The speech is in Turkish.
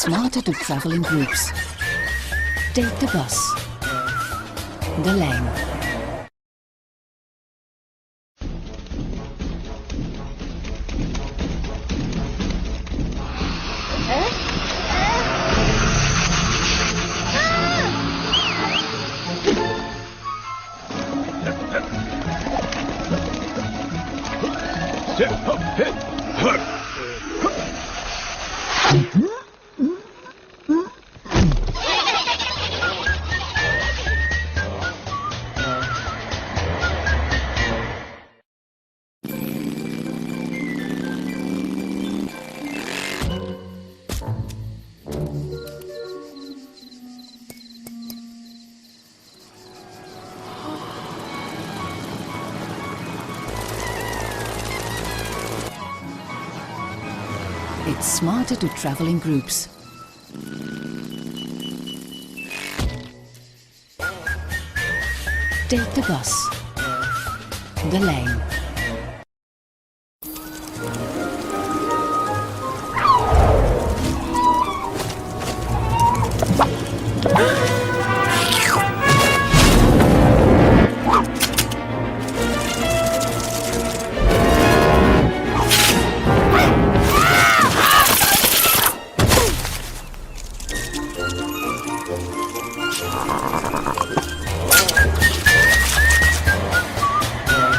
smarter to travel in groups. Take the bus. De lijn. It's smarter to travel in groups. Take the bus. De lijn.